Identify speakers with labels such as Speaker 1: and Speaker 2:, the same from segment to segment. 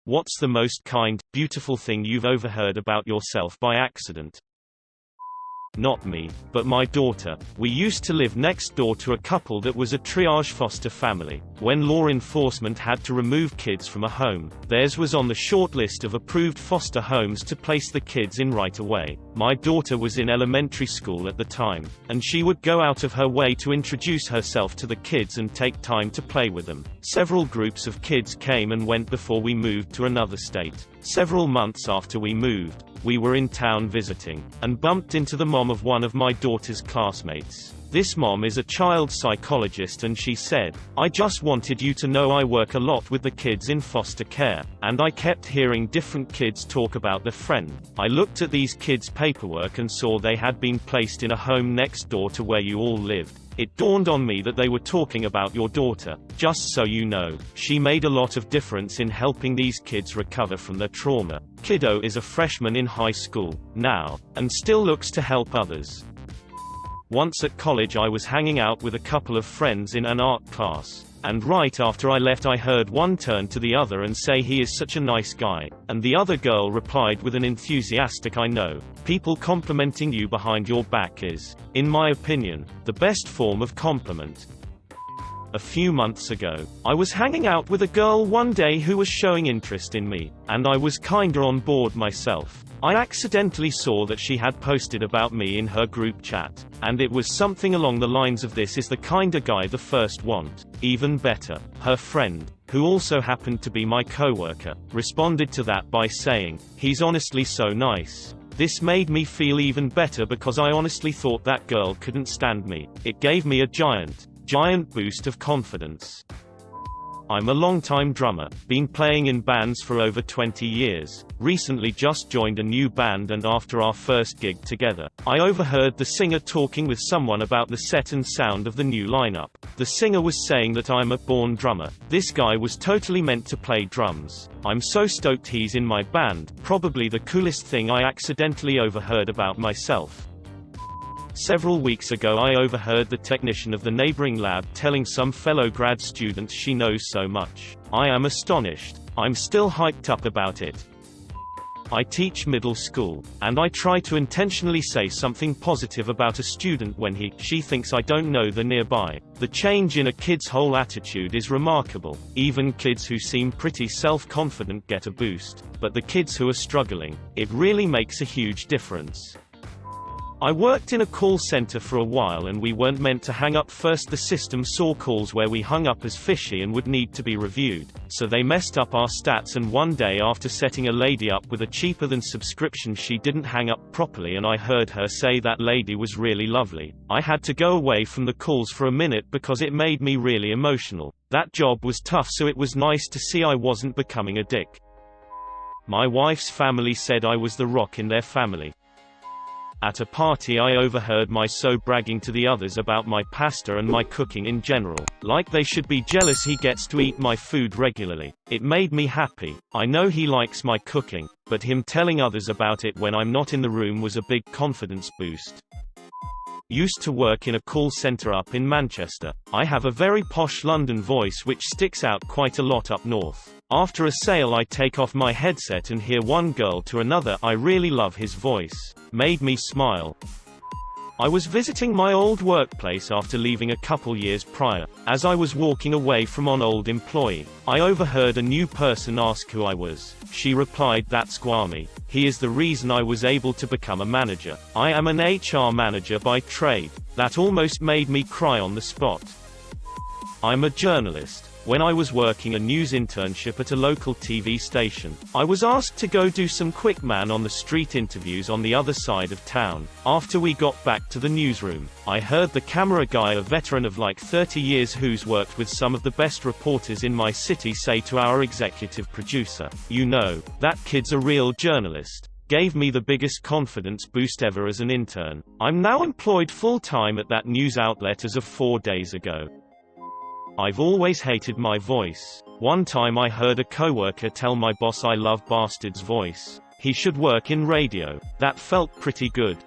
Speaker 1: What's the most kind, beautiful thing you've overheard about yourself by accident? Not me, but my daughter. We used to live next door to a couple that was a triage foster family. When law enforcement had to remove kids from a home, theirs was on the short list of approved foster homes to place the kids in right away. My daughter was in elementary school at the time, and she would go out of her way to introduce herself to the kids and take time to play with them. Several groups of kids came and went before we moved to another state. Several months after we moved, we were in town visiting, and bumped into the mom of one of my daughter's classmates. This mom is a child psychologist and she said, "I just wanted you to know I work a lot with the kids in foster care, and I kept hearing different kids talk about their friend. I looked at these kids' paperwork and saw they had been placed in a home next door to where you all lived. It dawned on me that they were talking about your daughter. Just so you know, she made a lot of difference in helping these kids recover from their trauma. Kiddo is a freshman in high school now, and still looks to help others." Once at college I was hanging out with a couple of friends in an art class, and right after I left I heard one turn to the other and say he is such a nice guy, and the other girl replied with an enthusiastic "I know. People complimenting you behind your back is, in my opinion, the best form of compliment." A few months ago, I was hanging out with a girl one day who was showing interest in me, and I was kinda on board myself. I accidentally saw that she had posted about me in her group chat, and it was something along the lines of "This is the kinda guy the first want." Even better, her friend, who also happened to be my coworker, responded to that by saying, "He's honestly so nice." This made me feel even better because I honestly thought that girl couldn't stand me. It gave me a giant boost of confidence. I'm a longtime drummer, been playing in bands for over 20 years. Recently just joined a new band, and after our first gig together, I overheard the singer talking with someone about the set and sound of the new lineup. The singer was saying that I'm a born drummer. This guy was totally meant to play drums. I'm so stoked he's in my band, probably the coolest thing I accidentally overheard about myself. Several weeks ago I overheard the technician of the neighboring lab telling some fellow grad students she knows so much. I am astonished. I'm still hyped up about it. I teach middle school, and I try to intentionally say something positive about a student when she thinks I don't know the nearby. The change in a kid's whole attitude is remarkable. Even kids who seem pretty self-confident get a boost, but the kids who are struggling, it really makes a huge difference. I worked in a call center for a while and we weren't meant to hang up first. The system saw calls where we hung up as fishy and would need to be reviewed, so they messed up our stats, and one day after setting a lady up with a cheaper than subscription she didn't hang up properly and I heard her say that lady was really lovely. I had to go away from the calls for a minute because it made me really emotional. That job was tough, so it was nice to see I wasn't becoming a dick. My wife's family said I was the rock in their family. At a party I overheard my so bragging to the others about my pasta and my cooking in general, like they should be jealous he gets to eat my food regularly. It made me happy. I know he likes my cooking, but him telling others about it when I'm not in the room was a big confidence boost. Used to work in a call center up in Manchester. I have a very posh London voice which sticks out quite a lot up north. After a sale I take off my headset and hear one girl to another, "I really love his voice." Made me smile. I was visiting my old workplace after leaving a couple years prior. As I was walking away from an old employee, I overheard a new person ask who I was. She replied, "That's Kwame. He is the reason I was able to become a manager. I am an HR manager by trade." That almost made me cry on the spot. I'm a journalist. When I was working a news internship at a local TV station, I was asked to go do some quick man-on-the-street interviews on the other side of town. After we got back to the newsroom, I heard the camera guy, a veteran of like 30 years who's worked with some of the best reporters in my city, say to our executive producer, "You know, that kid's a real journalist." Gave me the biggest confidence boost ever as an intern. I'm now employed full-time at that news outlet as of 4 days ago. I've always hated my voice. One time I heard a coworker tell my boss I love bastard's voice. He should work in radio. That felt pretty good.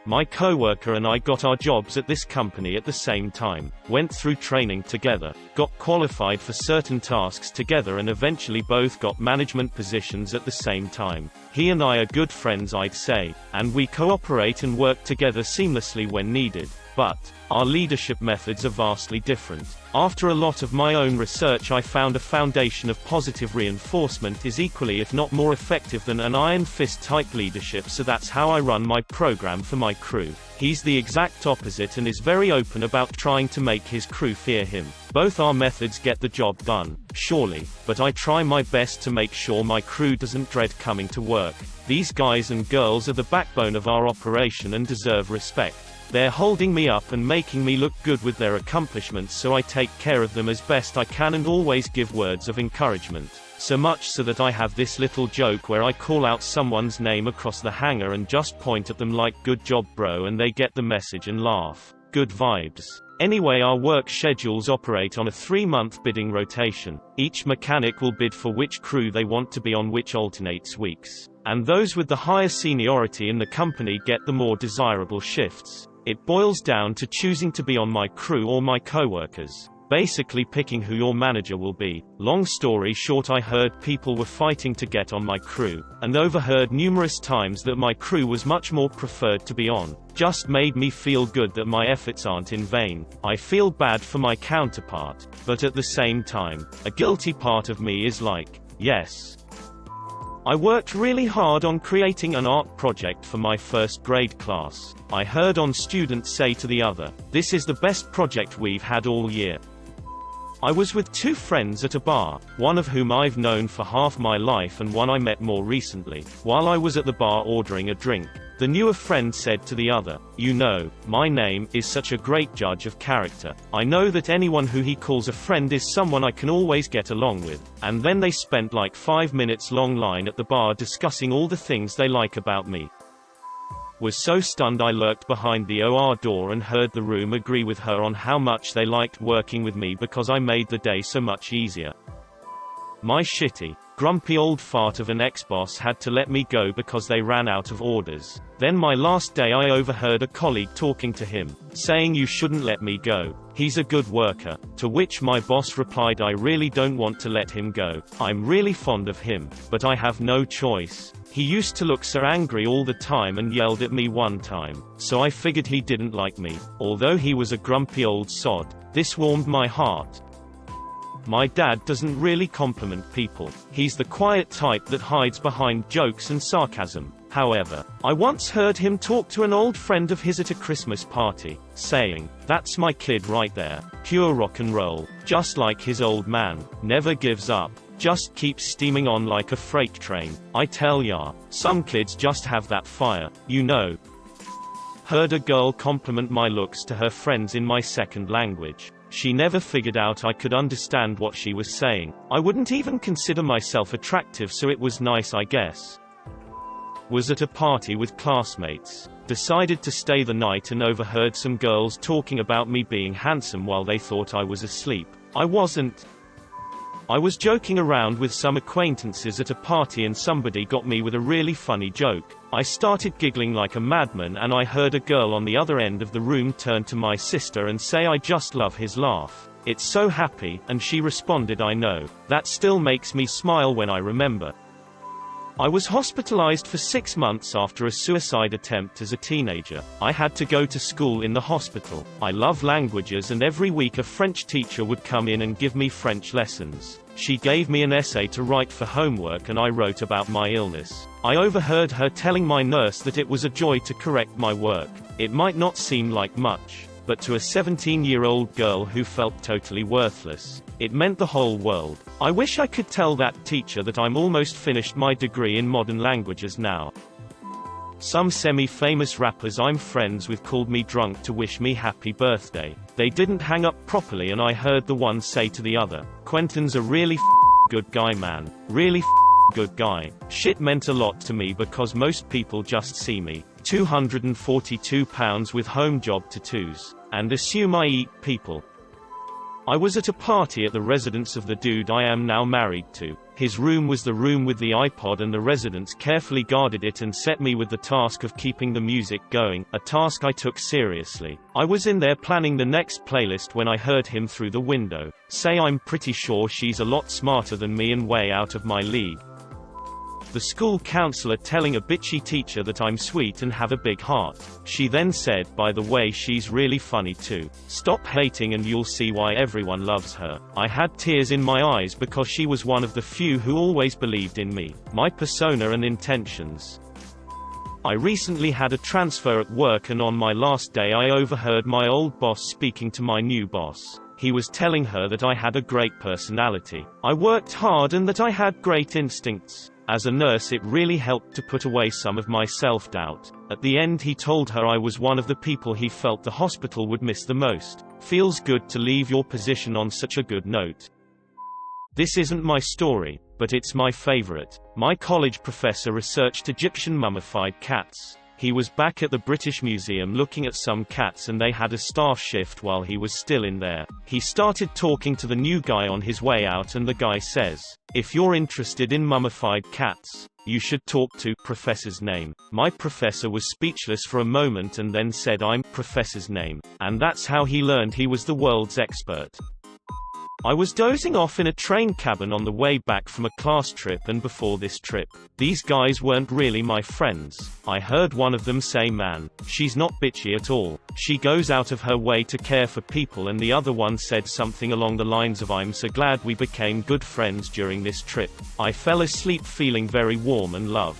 Speaker 1: My coworker and I got our jobs at this company at the same time, went through training together, got qualified for certain tasks together and eventually both got management positions at the same time. He and I are good friends, I'd say, and we cooperate and work together seamlessly when needed. But our leadership methods are vastly different. After a lot of my own research, I found a foundation of positive reinforcement is equally if not more effective than an iron fist type leadership, so that's how I run my program for my crew. He's the exact opposite and is very open about trying to make his crew fear him. Both our methods get the job done, surely, but I try my best to make sure my crew doesn't dread coming to work. These guys and girls are the backbone of our operation and deserve respect. They're holding me up and making me look good with their accomplishments, so I take care of them as best I can and always give words of encouragement. So much so that I have this little joke where I call out someone's name across the hangar and just point at them like "good job bro," and they get the message and laugh. Good vibes. Anyway, our work schedules operate on a 3-month bidding rotation. Each mechanic will bid for which crew they want to be on, which alternates weeks. And those with the higher seniority in the company get the more desirable shifts. It boils down to choosing to be on my crew or my coworkers. Basically picking who your manager will be. Long story short, I heard people were fighting to get on my crew, and overheard numerous times that my crew was much more preferred to be on. Just made me feel good that my efforts aren't in vain. I feel bad for my counterpart, but at the same time, a guilty part of me is like, yes, I worked really hard on creating an art project for my first grade class. I heard one student say to the other, "This is the best project we've had all year." I was with 2 friends at a bar, one of whom I've known for half my life and one I met more recently. While I was at the bar ordering a drink, the newer friend said to the other, "You know, my name is such a great judge of character. I know that anyone who he calls a friend is someone I can always get along with." And then they spent like 5 minutes long line at the bar discussing all the things they like about me. Was so stunned I lurked behind the OR door and heard the room agree with her on how much they liked working with me because I made the day so much easier. My shitty, grumpy old fart of an ex-boss had to let me go because they ran out of orders. Then my last day I overheard a colleague talking to him, saying, "You shouldn't let me go. He's a good worker." To which my boss replied, "I really don't want to let him go. I'm really fond of him, but I have no choice. He used to look so angry all the time and yelled at me one time, so I figured he didn't like me, although he was a grumpy old sod." This warmed my heart. My dad doesn't really compliment people. He's the quiet type that hides behind jokes and sarcasm. However, I once heard him talk to an old friend of his at a Christmas party, saying, "That's my kid right there. Pure rock and roll. Just like his old man. Never gives up. Just keeps steaming on like a freight train. I tell ya, some kids just have that fire, you know." Heard a girl compliment my looks to her friends in my second language. She never figured out I could understand what she was saying. I wouldn't even consider myself attractive, so it was nice, I guess. Was at a party with classmates. Decided to stay the night and overheard some girls talking about me being handsome while they thought I was asleep. I wasn't. I was joking around with some acquaintances at a party and somebody got me with a really funny joke. I started giggling like a madman and I heard a girl on the other end of the room turn to my sister and say, "I just love his laugh. It's so happy," and she responded, "I know. That still makes me smile when I remember." I was hospitalized for 6 months after a suicide attempt as a teenager. I had to go to school in the hospital. I love languages and every week a French teacher would come in and give me French lessons. She gave me an essay to write for homework and I wrote about my illness. I overheard her telling my nurse that it was a joy to correct my work. It might not seem like much, but to a 17-year-old girl who felt totally worthless, it meant the whole world. I wish I could tell that teacher that I'm almost finished my degree in modern languages now. Some semi-famous rappers I'm friends with called me drunk to wish me happy birthday. They didn't hang up properly and I heard the one say to the other, "Quentin's a really good guy, man. Really good guy." Shit meant a lot to me because most people just see me, 242 pounds with home job tattoos, and assume I eat people. I was at a party at the residence of the dude I am now married to. His room was the room with the iPod, and the residents carefully guarded it and set me with the task of keeping the music going, a task I took seriously. I was in there planning the next playlist when I heard him through the window say, "I'm pretty sure she's a lot smarter than me and way out of my league." The school counselor telling a bitchy teacher that I'm sweet and have a big heart. She then said, "By the way, she's really funny too. Stop hating and you'll see why everyone loves her." I had tears in my eyes because she was one of the few who always believed in me, my persona and intentions. I recently had a transfer at work, and on my last day I overheard my old boss speaking to my new boss. He was telling her that I had a great personality, I worked hard, and that I had great instincts. As a nurse, it really helped to put away some of my self-doubt. At the end, he told her I was one of the people he felt the hospital would miss the most. Feels good to leave your position on such a good note. This isn't my story, but it's my favorite. My college professor researched Egyptian mummified cats. He was back at the British Museum looking at some cats, and they had a staff shift while he was still in there. He started talking to the new guy on his way out, and the guy says, "If you're interested in mummified cats, you should talk to Professor's name." My professor was speechless for a moment and then said, "I'm Professor's name." And that's how he learned he was the world's expert. I was dozing off in a train cabin on the way back from a class trip, and before this trip, these guys weren't really my friends. I heard one of them say, "Man, she's not bitchy at all. She goes out of her way to care for people," and the other one said something along the lines of, "I'm so glad we became good friends during this trip. I fell asleep feeling very warm and loved."